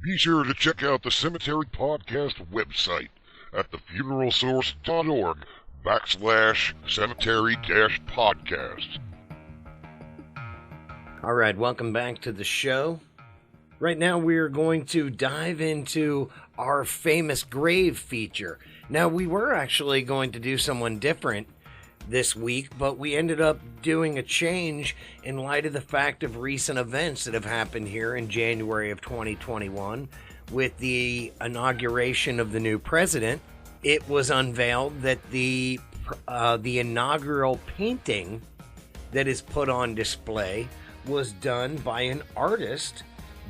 Be sure to check out the Cemetery Podcast website at thefuneralsource.org/cemetery-podcast. All right, welcome back to the show. Right now we're going to dive into our famous grave feature. Now, we were actually going to do someone different this week, but we ended up doing a change in light of the fact of recent events that have happened here in January of 2021 with the inauguration of the new president. It was unveiled that the inaugural painting that is put on display was done by an artist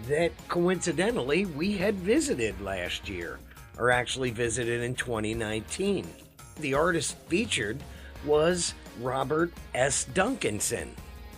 that coincidentally we had visited last year, or actually visited in 2019. The artist featured was Robert S. Duncanson.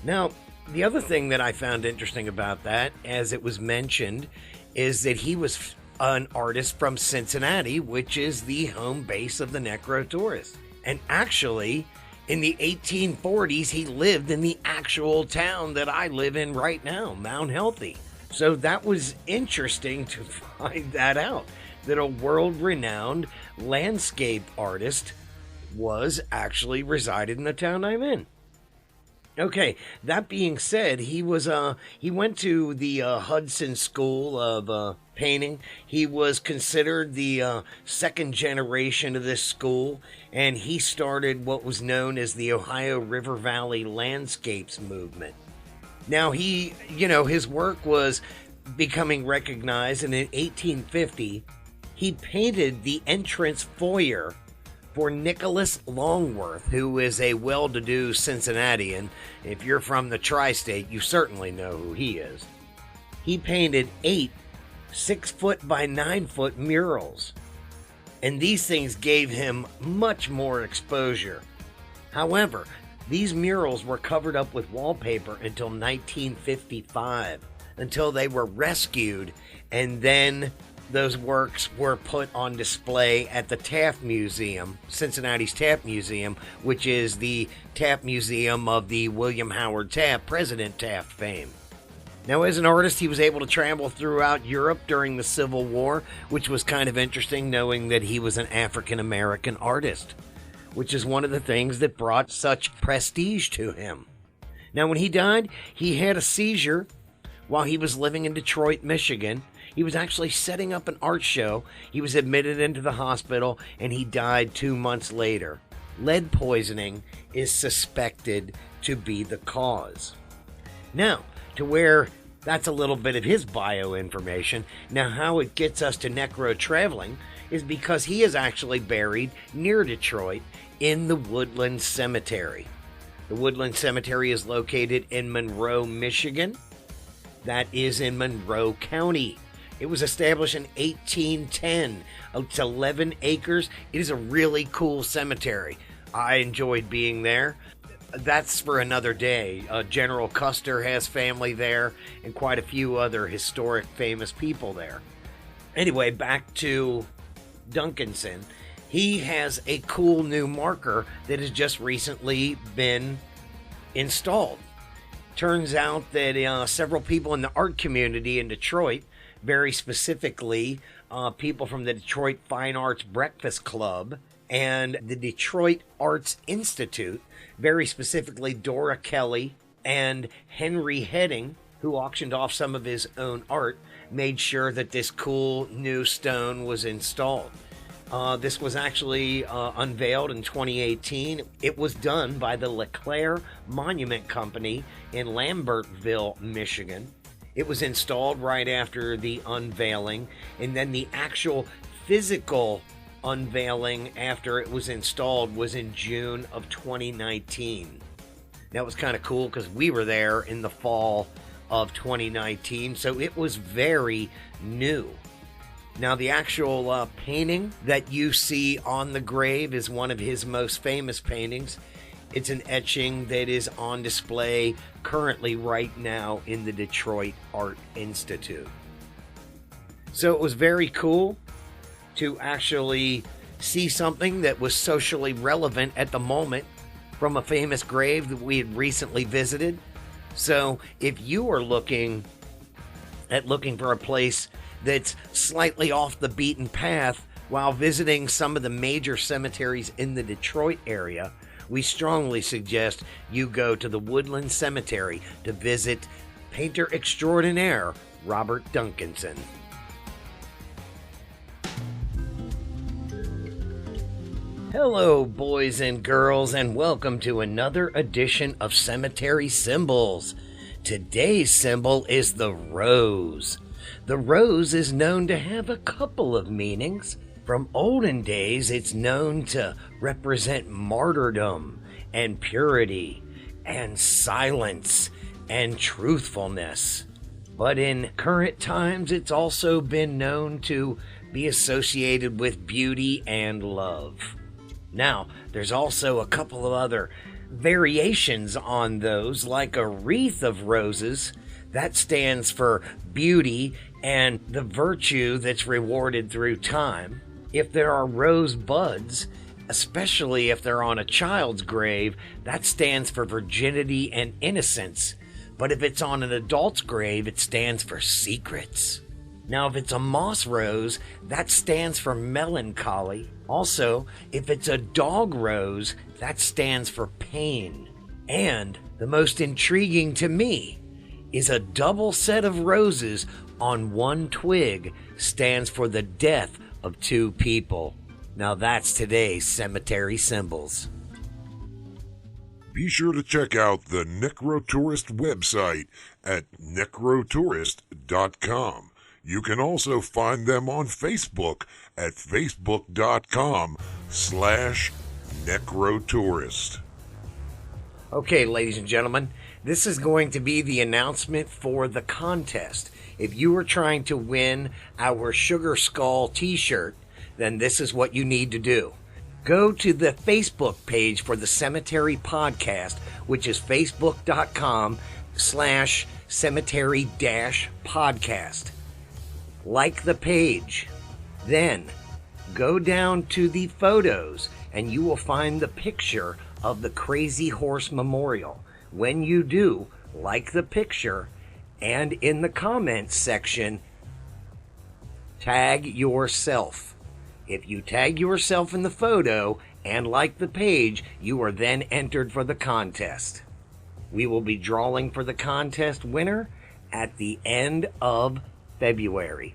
Now, the other thing that I found interesting about that, as it was mentioned, is that he was an artist from Cincinnati, which is the home base of the Necro Tourist. And actually, in the 1840s, he lived in the actual town that I live in right now, Mount Healthy. So that was interesting to find that out, that a world-renowned landscape artist was actually resided in the town I'm in. Okay, that being said, he went to the Hudson School of Painting. He was considered the second generation of this school, and he started what was known as the Ohio River Valley Landscapes movement. Now, his work was becoming recognized, and in 1850, he painted the entrance foyer for Nicholas Longworth, who is a well-to-do Cincinnatian. If you're from the tri-state, you certainly know who he is. He painted 8 6-foot by 9-foot murals, and these things gave him much more exposure. However, these murals were covered up with wallpaper until 1955, until they were rescued, and then those works were put on display at the Taft Museum, Cincinnati's Taft Museum, which is the Taft Museum of the William Howard Taft, President Taft fame. Now, as an artist, he was able to travel throughout Europe during the Civil War, which was kind of interesting, knowing that he was an African-American artist, which is one of the things that brought such prestige to him. Now, when he died, he had a seizure while he was living in Detroit, Michigan. He was actually setting up an art show. He was admitted into the hospital, and he died 2 months later. Lead poisoning is suspected to be the cause. Now, to where that's a little bit of his bio information. Now, how it gets us to Necro traveling is because he is actually buried near Detroit in the Woodland Cemetery. The Woodland Cemetery is located in Monroe, Michigan. That is in Monroe County. It was established in 1810. It's 11 acres. It is a really cool cemetery. I enjoyed being there. That's for another day. General Custer has family there, and quite a few other historic, famous people there. Anyway, back to Duncanson. He has a cool new marker that has just recently been installed. Turns out that several people in the art community in Detroit, very specifically people from the Detroit Fine Arts Breakfast Club and the Detroit Arts Institute, very specifically Dora Kelly and Henry Heading, who auctioned off some of his own art, made sure that this cool new stone was installed. This was actually unveiled in 2018. It was done by the LeClaire Monument Company in Lambertville, Michigan. It was installed right after the unveiling, and then the actual physical unveiling after it was installed was in June of 2019. That was kind of cool because we were there in the fall of 2019, so it was very new. Now, the actual painting that you see on the grave is one of his most famous paintings. It's an etching that is on display currently right now in the Detroit Art Institute. So it was very cool to actually see something that was socially relevant at the moment from a famous grave that we had recently visited. So if you are looking at looking for a place that's slightly off the beaten path while visiting some of the major cemeteries in the Detroit area, we strongly suggest you go to the Woodland Cemetery to visit painter extraordinaire Robert Duncanson. Hello, boys and girls, and welcome to another edition of Cemetery Symbols. Today's symbol is the rose. The rose is known to have a couple of meanings. From olden days, it's known to represent martyrdom and purity and silence and truthfulness. But in current times, it's also been known to be associated with beauty and love. Now, there's also a couple of other variations on those, like a wreath of roses. That stands for beauty and the virtue that's rewarded through time. If there are rose buds, especially if they're on a child's grave, that stands for virginity and innocence. But if it's on an adult's grave, it stands for secrets. Now, if it's a moss rose, that stands for melancholy. Also, if it's a dog rose, that stands for pain. And the most intriguing to me is a double set of roses on one twig stands for the death of two people. Now that's today's Cemetery Symbols. Be sure to check out the Necro Tourist website at necrotourist.com. You can also find them on Facebook at facebook.com/necrotourist. Okay, ladies and gentlemen, this is going to be the announcement for the contest. If you are trying to win our Sugar Skull t-shirt, then this is what you need to do. Go to the Facebook page for the Cemetery Podcast, which is facebook.com/cemetery-podcast. Like the page. Then go down to the photos and you will find the picture of the Crazy Horse Memorial. When you do, like the picture, and in the comments section, tag yourself. If you tag yourself in the photo and like the page, you are then entered for the contest. We will be drawing for the contest winner at the end of February.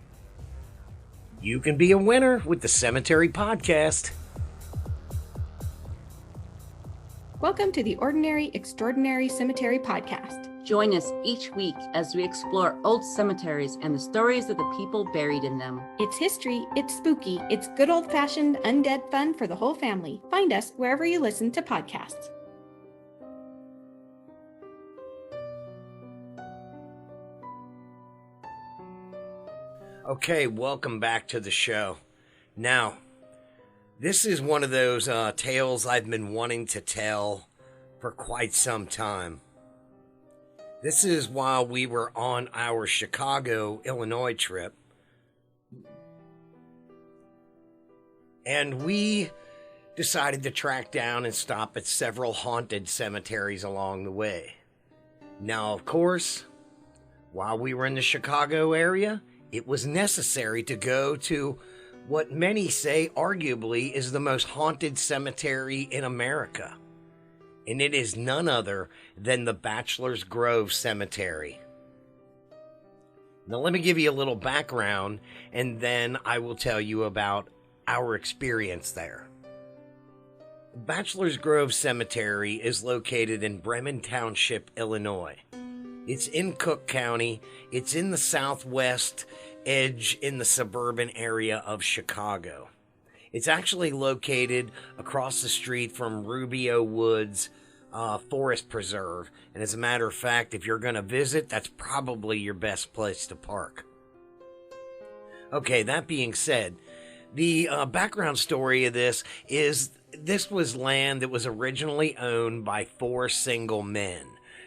You can be a winner with the Cemetery Podcast. Welcome to the Ordinary Extraordinary Cemetery Podcast. Join us each week as we explore old cemeteries and the stories of the people buried in them. It's history, it's spooky, it's good old-fashioned undead fun for the whole family. Find us wherever you listen to podcasts. Okay, welcome back to the show. Now, this is one of those tales I've been wanting to tell for quite some time. This is while we were on our Chicago, Illinois trip. And we decided to track down and stop at several haunted cemeteries along the way. Now, of course, while we were in the Chicago area, it was necessary to go to what many say arguably is the most haunted cemetery in America. And it is none other than the Bachelors Grove Cemetery. Now let me give you a little background and then I will tell you about our experience there. Bachelors Grove Cemetery is located in Bremen Township, Illinois. It's in Cook County. It's in the southwest edge in the suburban area of Chicago. It's actually located across the street from Rubio Woods Forest Preserve. And as a matter of fact, if you're going to visit, that's probably your best place to park. Okay, that being said, the background story of this is this was land that was originally owned by 4 single men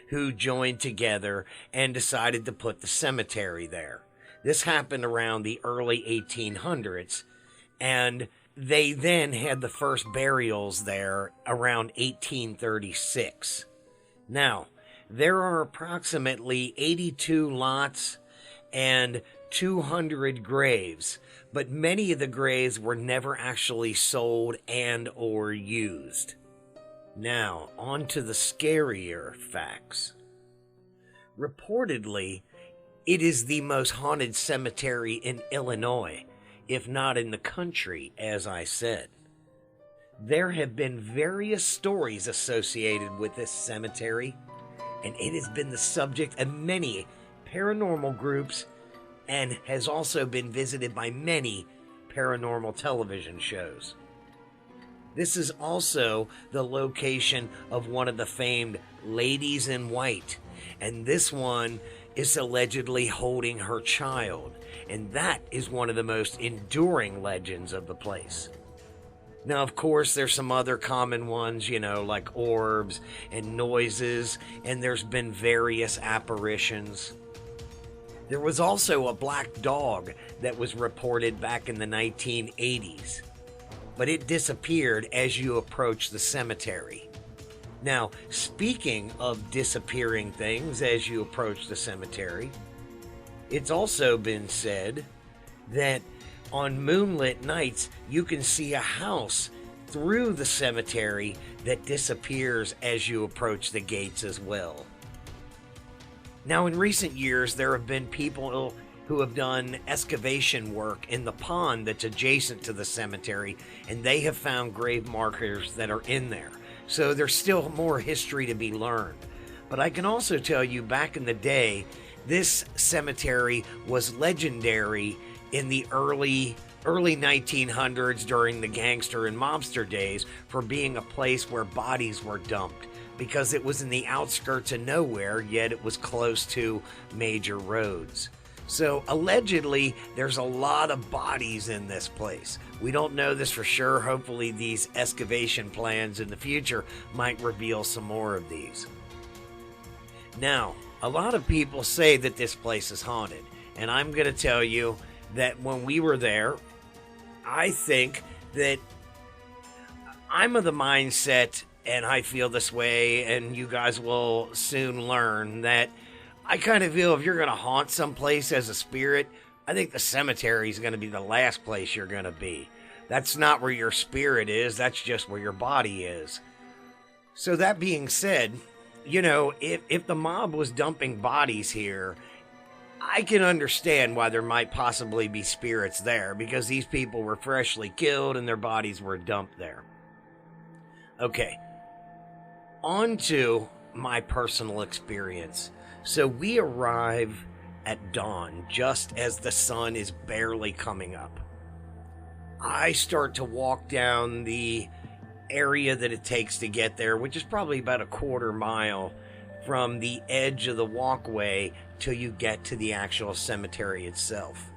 who joined together and decided to put the cemetery there. This happened around the early 1800s, and they then had the first burials there around 1836. Now, there are approximately 82 lots and 200 graves, but many of the graves were never actually sold and or used. Now, on to the scarier facts. Reportedly, it is the most haunted cemetery in Illinois, if not in the country, as I said. There have been various stories associated with this cemetery, and it has been the subject of many paranormal groups and has also been visited by many paranormal television shows. This is also the location of one of the famed Ladies in White, and this one is allegedly holding her child, and that is one of the most enduring legends of the place. Now, of course, there's some other common ones, like orbs and noises, and there's been various apparitions. There was also a black dog that was reported back in the 1980s, but it disappeared as you approach the cemetery. Now, speaking of disappearing things as you approach the cemetery, it's also been said that on moonlit nights, you can see a house through the cemetery that disappears as you approach the gates as well. Now, in recent years, there have been people who have done excavation work in the pond that's adjacent to the cemetery, and they have found grave markers that are in there. So there's still more history to be learned. But I can also tell you, back in the day, this cemetery was legendary in the early 1900s during the gangster and mobster days for being a place where bodies were dumped, because it was in the outskirts of nowhere, yet it was close to major roads. So allegedly, there's a lot of bodies in this place. We don't know this for sure. Hopefully these excavation plans in the future might reveal some more of these. Now, a lot of people say that this place is haunted, and I'm going to tell you that when we were there, I think that I'm of the mindset, and I feel this way, and you guys will soon learn, that I kind of feel if you're going to haunt someplace as a spirit, I think the cemetery is going to be the last place you're going to be. That's not where your spirit is, that's just where your body is. So that being said, if the mob was dumping bodies here, I can understand why there might possibly be spirits there, because these people were freshly killed and their bodies were dumped there. Okay, on to my personal experience. So we arrive at dawn, just as the sun is barely coming up. I start to walk down the area that it takes to get there, which is probably about a quarter mile from the edge of the walkway till you get to the actual cemetery itself.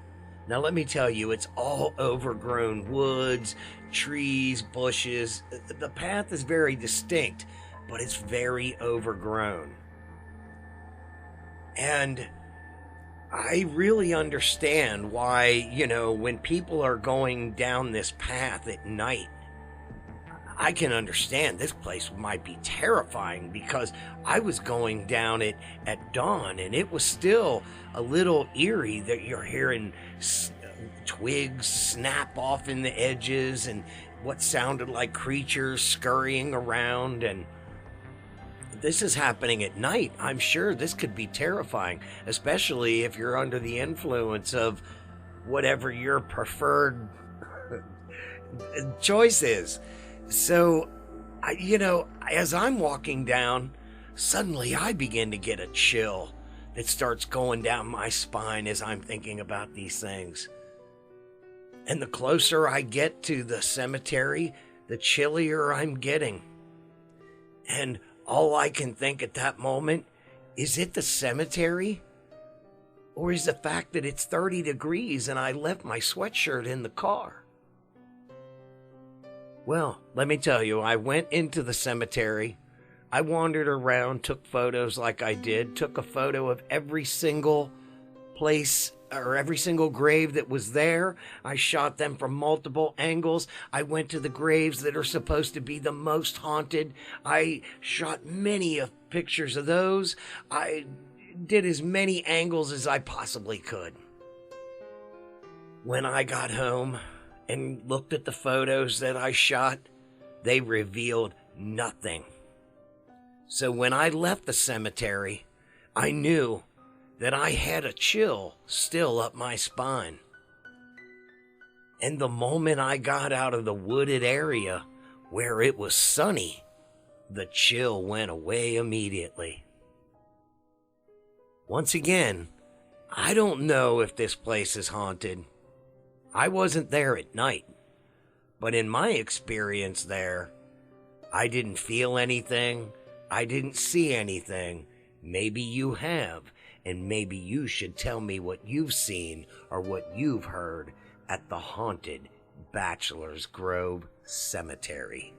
Now let me tell you, it's all overgrown woods, trees, bushes. The path is very distinct, but it's very overgrown. And I really understand why, when people are going down this path at night, I can understand this place might be terrifying, because I was going down it at dawn and it was still a little eerie that you're hearing twigs snap off in the edges and what sounded like creatures scurrying around. And this is happening at night. I'm sure this could be terrifying, especially if you're under the influence of whatever your preferred choice is. So, as I'm walking down, suddenly I begin to get a chill that starts going down my spine as I'm thinking about these things. And the closer I get to the cemetery, the chillier I'm getting. And all I can think at that moment, is it the cemetery? Or is the fact that it's 30 degrees and I left my sweatshirt in the car? Well, let me tell you, I went into the cemetery. I wandered around, took photos like I did, took a photo of every single place or every single grave that was there. I shot them from multiple angles. I went to the graves that are supposed to be the most haunted. I shot many of pictures of those. I did as many angles as I possibly could. When I got home and looked at the photos that I shot, they revealed nothing. So when I left the cemetery, I knew that I had a chill still up my spine. And the moment I got out of the wooded area where it was sunny, the chill went away immediately. Once again, I don't know if this place is haunted. I wasn't there at night, but in my experience there, I didn't feel anything. I didn't see anything. Maybe you have, and maybe you should tell me what you've seen or what you've heard at the haunted Bachelors Grove Cemetery.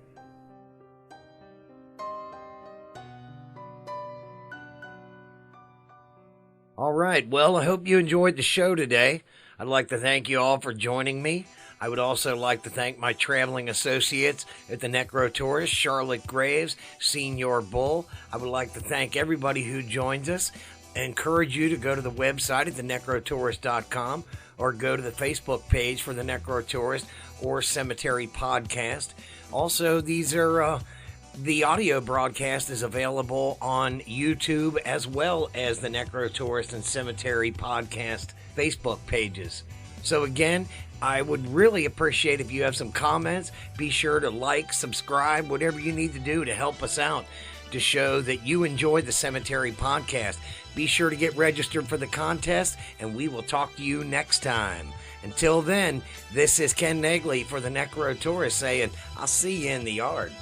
All right, well, I hope you enjoyed the show today. I'd like to thank you all for joining me. I would also like to thank my traveling associates at the Necro Tourist, Charlotte Graves, Senior Bull. I would like to thank everybody who joins us. I encourage you to go to the website at thenecrotourist.com or go to the Facebook page for the Necro Tourist or Cemetery Podcast. Also, these are the audio broadcast is available on YouTube as well as the Necro Tourist and Cemetery Podcast Facebook pages. So again, I would really appreciate if you have some comments. Be sure to like, subscribe, whatever you need to do to help us out to show that you enjoy the Cemetery Podcast. Be sure to get registered for the contest, and we will talk to you next time. Until then, this is Ken Negley for the Necro Tourist saying, I'll see you in the yard.